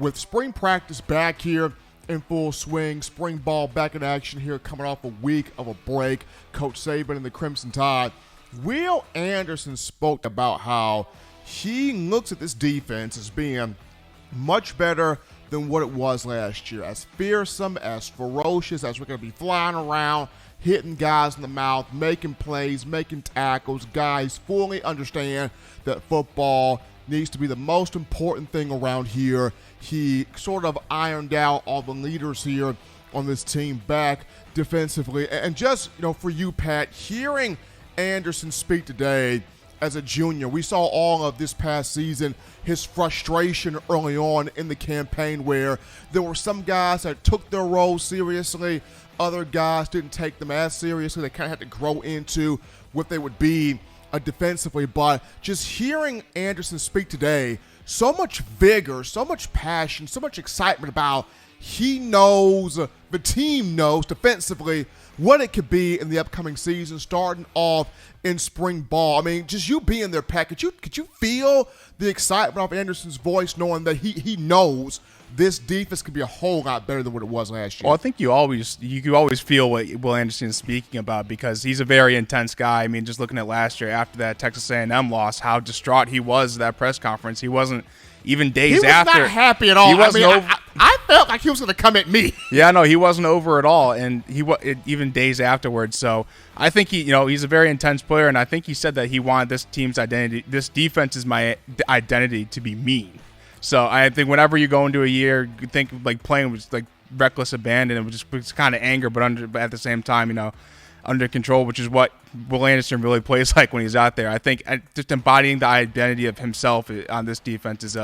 with spring practice back here in full swing, spring ball back in action here, coming off a week of a break, Coach Saban and the Crimson Tide, Will Anderson spoke about how he looks at this defense as being much better than what it was last year, as fearsome, as ferocious, as we're going to be flying around, hitting guys in the mouth, making plays, making tackles. Guys fully understand that football needs to be the most important thing around here. He sort of ironed out all the leaders here on this team back defensively. And just, for you, Pat, hearing Anderson speak today as a junior, we saw all of this past season his frustration early on in the campaign where there were some guys that took their role seriously, other guys didn't take them as seriously. They kind of had to grow into what they would be defensively. But just hearing Anderson speak today, so much vigor, so much passion, so much excitement about he knows, the team knows defensively what it could be in the upcoming season, starting off in spring ball. I mean, just you being there, Pat, could you feel the excitement off Anderson's voice, knowing that he knows this defense could be a whole lot better than what it was last year? Well, I think you always feel what Will Anderson is speaking about, because he's a very intense guy. I mean, just looking at last year after that Texas A&M loss, how distraught he was at that press conference. He wasn't even days after. He was not happy at all. I felt like he was going to come at me. Yeah, no, he wasn't over at all, and even days afterwards. So I think he's a very intense player, and I think he said that he wanted this team's identity, this defense is my identity, to be mean. So I think whenever you go into a year, you think like playing with like reckless abandon, it was kind of anger, but at the same time, under control, which is what Will Anderson really plays like when he's out there. I think just embodying the identity of himself on this defense is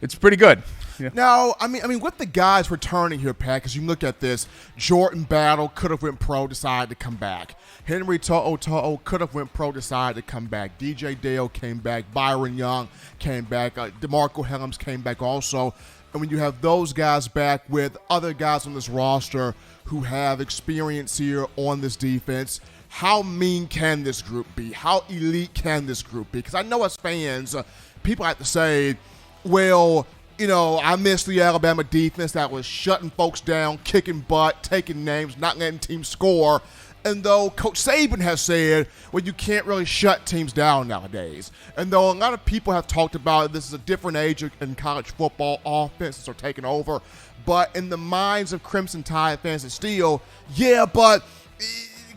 it's pretty good. Yeah. Now, I mean, with the guys returning here, Pat, because you look at this, Jordan Battle could have went pro, decided to come back. Henry To'o could have went pro, decided to come back. DJ Dale came back. Byron Young came back. DeMarco Helms came back also. And when you have those guys back with other guys on this roster who have experience here on this defense, how mean can this group be? How elite can this group be? Because I know as fans, people have to say, well, I miss the Alabama defense that was shutting folks down, kicking butt, taking names, not letting teams score. And though Coach Saban has said, well, you can't really shut teams down nowadays. And though a lot of people have talked about this is a different age in college football, offenses are taking over. But in the minds of Crimson Tide fans, it's still, but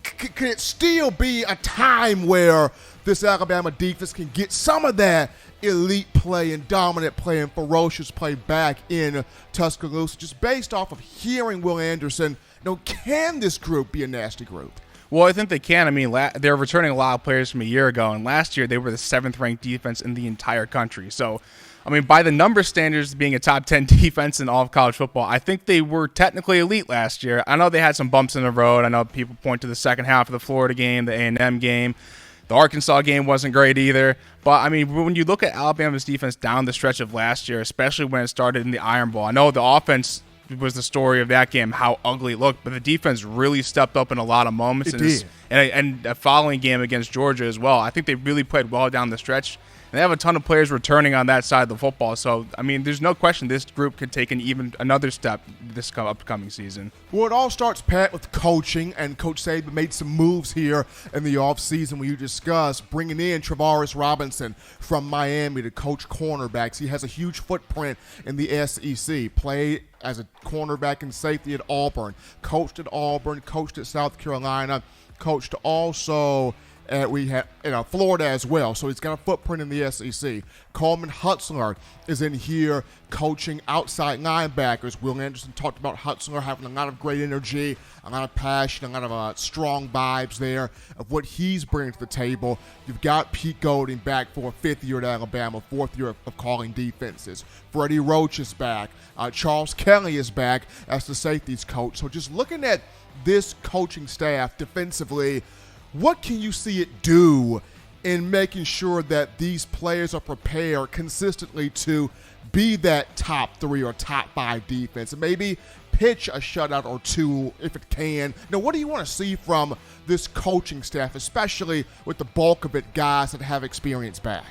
could it still be a time where this Alabama defense can get some of that elite play and dominant play and ferocious play back in Tuscaloosa, just based off of hearing Will Anderson? Can this group be a nasty group? Well, I think they can. I mean, they're returning a lot of players from a year ago, and last year they were the 7th-ranked defense in the entire country. So, I mean, by the number standards, being a top 10 defense in all of college football, I think they were technically elite last year. I know they had some bumps in the road. I know people point to the second half of the Florida game, the A&M game. The Arkansas game wasn't great either. But, I mean, when you look at Alabama's defense down the stretch of last year, especially when it started in the Iron Bowl, I know the offense was the story of that game, how ugly it looked, but the defense really stepped up in a lot of moments. And a following game against Georgia as well. I think they really played well down the stretch. And they have a ton of players returning on that side of the football. So, I mean, there's no question this group could take another step this upcoming season. Well, it all starts, Pat, with coaching, and Coach Saban made some moves here in the offseason when you discussed bringing in Travaris Robinson from Miami to coach cornerbacks. He has a huge footprint in the SEC, played as a cornerback and safety at Auburn, coached at Auburn, coached at South Carolina, coached also we have Florida as well, so he's got a footprint in the SEC. Coleman Hutzler is in here coaching outside linebackers. Will Anderson talked about Hutzler having a lot of great energy, a lot of passion, a lot of strong vibes there of what he's bringing to the table. You've got Pete Golding back for a 5th year at Alabama, 4th year of calling defenses. Freddie Roach is back. Charles Kelly is back as the safeties coach. So just looking at this coaching staff defensively, what can you see it do in making sure that these players are prepared consistently to be that top 3 or top 5 defense and maybe pitch a shutout or two if it can? What do you want to see from this coaching staff, especially with the bulk of it guys that have experience back?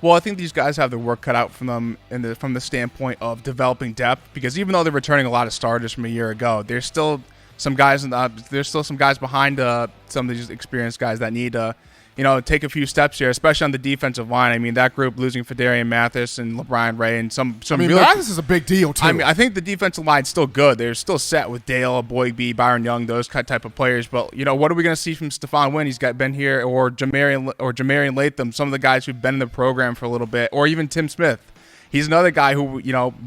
Well, I think these guys have their work cut out from them from the standpoint of developing depth, because even though they're returning a lot of starters from a year ago, there's still some guys behind some of these experienced guys that need to, take a few steps here, especially on the defensive line. I mean, that group losing Fadarian Mathis and LeBron Ray and some really, Mathis is a big deal too. I mean, I think the defensive line's still good. They're still set with Dale, Boygby, Byron Young, those type of players. But what are we going to see from Stephon Wynn? He's been here, or Jamarian Latham, some of the guys who've been in the program for a little bit, or even Tim Smith. He's another guy who,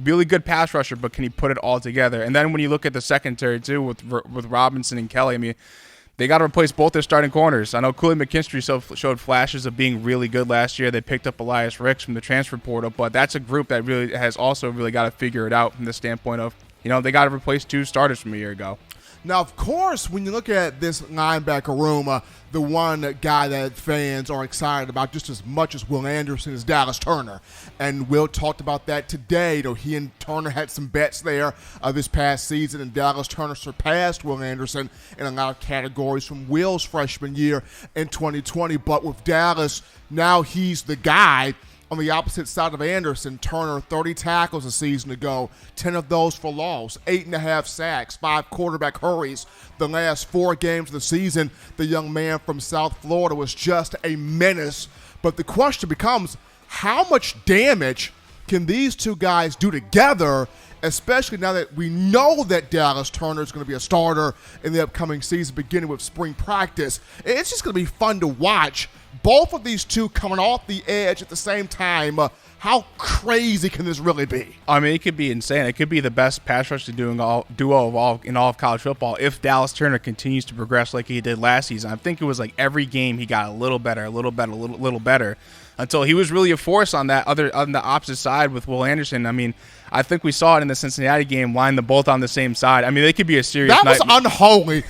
really good pass rusher, but can he put it all together? And then when you look at the secondary too, with Robinson and Kelly, I mean, they got to replace both their starting corners. I know Cooley McKinstry showed flashes of being really good last year. They picked up Elias Ricks from the transfer portal, but that's a group that really has also really got to figure it out from the standpoint of, they got to replace 2 starters from a year ago. Now, of course, when you look at this linebacker room, the one guy that fans are excited about just as much as Will Anderson is Dallas Turner. And Will talked about that today. He and Turner had some bets there this past season, and Dallas Turner surpassed Will Anderson in a lot of categories from Will's freshman year in 2020. But with Dallas, now he's the guy. On the opposite side of Anderson, Turner, 30 tackles a season ago, 10 of those for loss, 8.5 sacks, 5 quarterback hurries. The last 4 games of the season, the young man from South Florida was just a menace. But the question becomes, how much damage can these 2 guys do together, especially now that we know that Dallas Turner is going to be a starter in the upcoming season, beginning with spring practice. It's just going to be fun to watch. Both of these 2 coming off the edge at the same time. How crazy can this really be? I mean, it could be insane. It could be the best pass rush duo of all of college football if Dallas Turner continues to progress like he did last season. I think it was like every game he got a little better, until he was really a force on the opposite side with Will Anderson. I mean, I think we saw it in the Cincinnati game, line them both on the same side. I mean, they could be a serious That was nightmare. Unholy.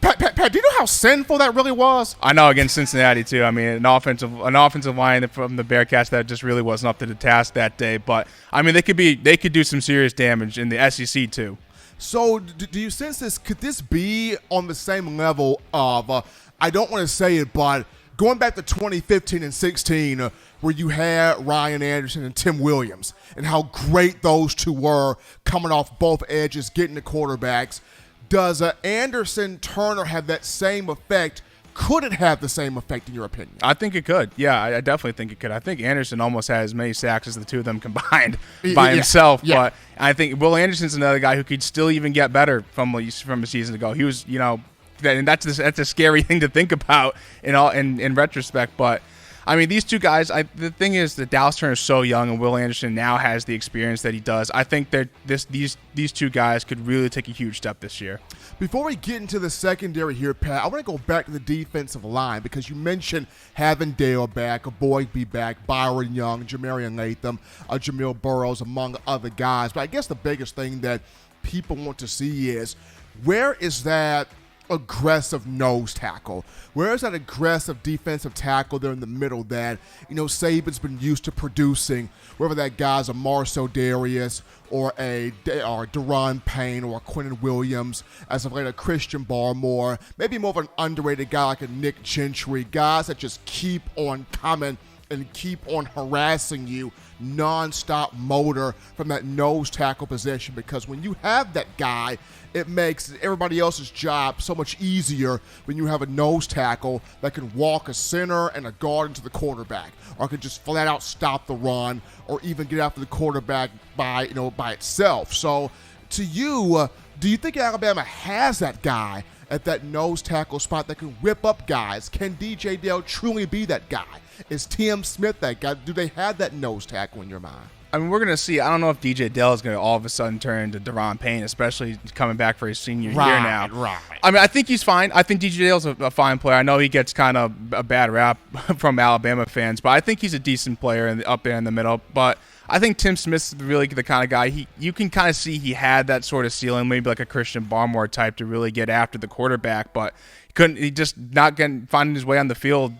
Pat, do you know how sinful that really was? I know, against Cincinnati too. I mean, an offensive line from the Bearcats that just really wasn't up to the task that day. But I mean, they could do some serious damage in the SEC too. So, do you sense this? Could this be on the same level of? I don't want to say it, but going back to 2015 and 16, where you had Ryan Anderson and Tim Williams, and how great those 2 were coming off both edges, getting the quarterbacks. Does Anderson Turner have that same effect? Could it have the same effect in your opinion? I think it could. Yeah, I definitely think it could. I think Anderson almost had as many sacks as the 2 of them combined by himself. Yeah. But I think Will Anderson's another guy who could still even get better from a season ago. He was, and that's a scary thing to think about in retrospect. But I mean, these 2 guys, the thing is that Dallas Turner is so young and Will Anderson now has the experience that he does. I think that these 2 guys could really take a huge step this year. Before we get into the secondary here, Pat, I want to go back to the defensive line because you mentioned having Dale back, Boygby back, Byron Young, Jamarian Latham, Jamil Burrows, among other guys. But I guess the biggest thing that people want to see is, where is that aggressive nose tackle? Where is that aggressive defensive tackle there in the middle that, Saban's been used to producing, whether that guy's a Marcel Darius or a Deron Payne or a Quentin Williams, as of late a Christian Barmore, maybe more of an underrated guy like a Nick Gentry, guys that just keep on coming and keep on harassing you, non-stop motor from that nose tackle position, because when you have that guy, it makes everybody else's job so much easier when you have a nose tackle that can walk a center and a guard into the quarterback, or can just flat out stop the run, or even get after the quarterback by itself. So to you, do you think Alabama has that guy at that nose tackle spot that can whip up guys? Can DJ Dale truly be that guy? Is Tim Smith that guy? Do they have that nose tackle in your mind? I mean, we're going to see. I don't know if DJ Dale is going to all of a sudden turn into Deron Payne, especially coming back for his senior year now. Right. I mean, I think he's fine. I think DJ Dale's a fine player. I know he gets kind of a bad rap from Alabama fans, but I think he's a decent player up there in the middle. But I think Tim Smith's really the kind of guy, you can kind of see he had that sort of ceiling, maybe like a Christian Barmore type, to really get after the quarterback, but he just not finding his way on the field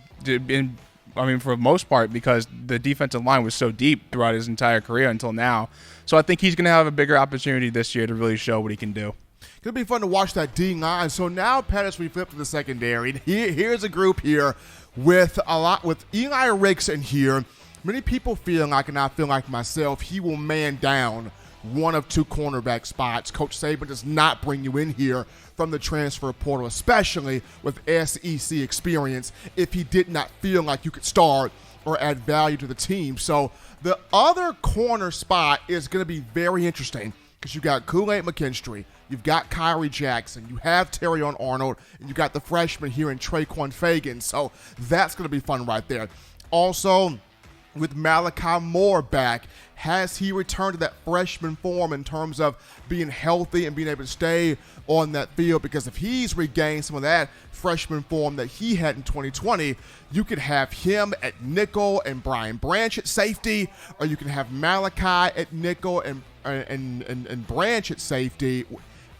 for the most part, because the defensive line was so deep throughout his entire career until now. So I think he's going to have a bigger opportunity this year to really show what he can do. It's going to be fun to watch that D line. So now, Pat, as we flip to the secondary, here's a group here with Eli Ricks in here. many people feel like, and I feel like myself, he will man down one of two cornerback spots. Coach Saban does not bring you in here from the transfer portal, especially with SEC experience, if he did not feel like you could start or add value to the team. So the other corner spot is going to be very interesting because you got Kool-Aid McKinstry, you've got Kyrie Jackson, you have Terrion Arnold, and you got the freshman here in Traquan Fagan. So that's going to be fun right there. Also, with Malachi Moore back, has he returned to that freshman form in terms of being healthy and being able to stay on that field? Because if he's regained some of that freshman form that he had in 2020, you could have him at nickel and Brian Branch at safety, or you can have Malachi at nickel and Branch at safety,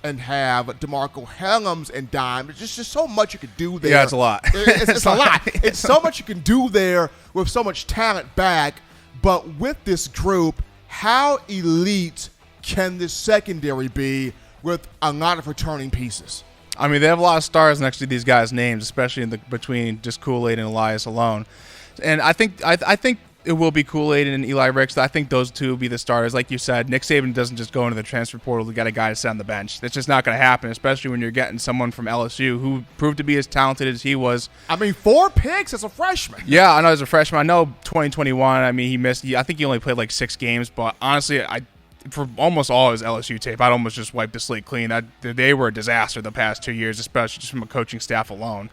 and have DeMarco Helms and dime. There's just so much you could do there. Yeah, it's a lot. It's a lot. It's so much you can do there with so much talent back. But with this group, how elite can this secondary be with a lot of returning pieces? I mean, they have a lot of stars next to these guys' names, especially between just Kool-Aid and Elias alone. And I think it will be Kool-Aid and Eli Ricks. I think those two will be the starters. Like you said, Nick Saban doesn't just go into the transfer portal to get a guy to sit on the bench. That's just not going to happen, especially when you're getting someone from LSU who proved to be as talented as he was. I mean, 4 picks as a freshman. Yeah, I know as a freshman. I know 2021, I mean, I think he only played like 6 games, but honestly, for almost all his LSU tape, I'd almost just wipe the slate clean. They were a disaster the past 2 years, especially just from a coaching staff alone.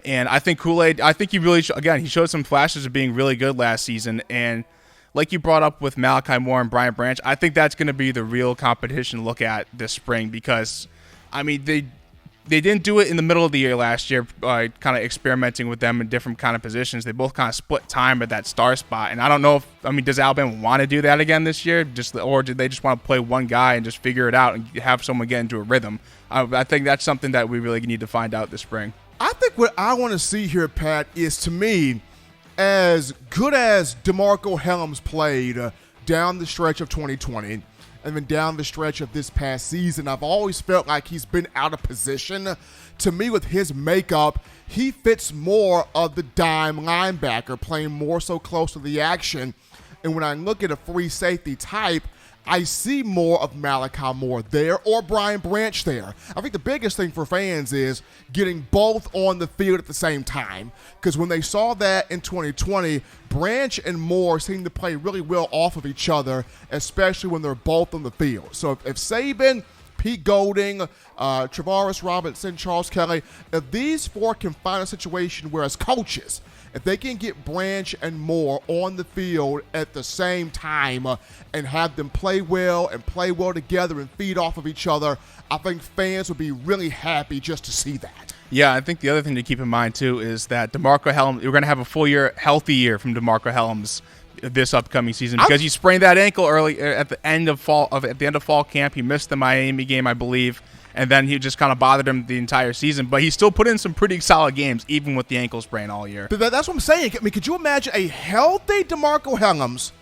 And I think Kool-Aid, he really, he showed some flashes of being really good last season. And like you brought up with Malachi Moore and Brian Branch, I think that's going to be the real competition to look at this spring because, I mean, they didn't do it in the middle of the year last year, kind of experimenting with them in different kind of positions. They both kind of split time at that star spot. And I don't know does Alabama want to do that again this year? Or did they just want to play one guy and just figure it out and have someone get into a rhythm? I think that's something that we really need to find out this spring. I think what I want to see here, Pat, is, to me, as good as DeMarco Helms played down the stretch of 2020 and then down the stretch of this past season, I've always felt like he's been out of position. To me, with his makeup, he fits more of the dime linebacker, playing more so close to the action. And when I look at a free safety type, I see more of Malachi Moore there or Brian Branch there. I think the biggest thing for fans is getting both on the field at the same time, because when they saw that in 2020, Branch and Moore seemed to play really well off of each other, especially when they're both on the field. So if Saban, Pete Golding, Travaris Robinson, Charles Kelly, if these 4 can find a situation where as coaches, if they can get Branch and Moore on the field at the same time and have them play well together and feed off of each other, I think fans would be really happy just to see that. Yeah, I think the other thing to keep in mind, too, is that DeMarco Helms, we're going to have a full year, healthy year from DeMarco Helms this upcoming season because he sprained that ankle early at the end of fall camp. He missed the Miami game, I believe. And then he just kind of bothered him the entire season. But he still put in some pretty solid games, even with the ankle sprain all year. But that's what I'm saying. I mean, could you imagine a healthy DeMarco Helms,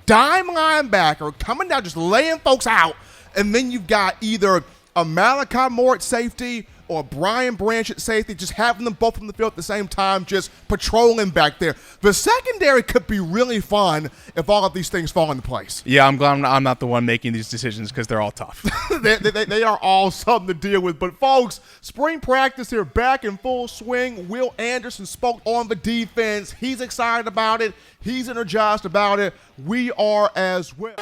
dime linebacker, coming down, just laying folks out, and then you've got either a Malachi Moore at safety or Brian Branch at safety, just having them both on the field at the same time, just patrolling back there. The secondary could be really fun if all of these things fall into place. Yeah, I'm glad I'm not the one making these decisions because they're all tough. they are all something to deal with. But, folks, spring practice here back in full swing. Will Anderson spoke on the defense. He's excited about it. He's energized about it. We are as well.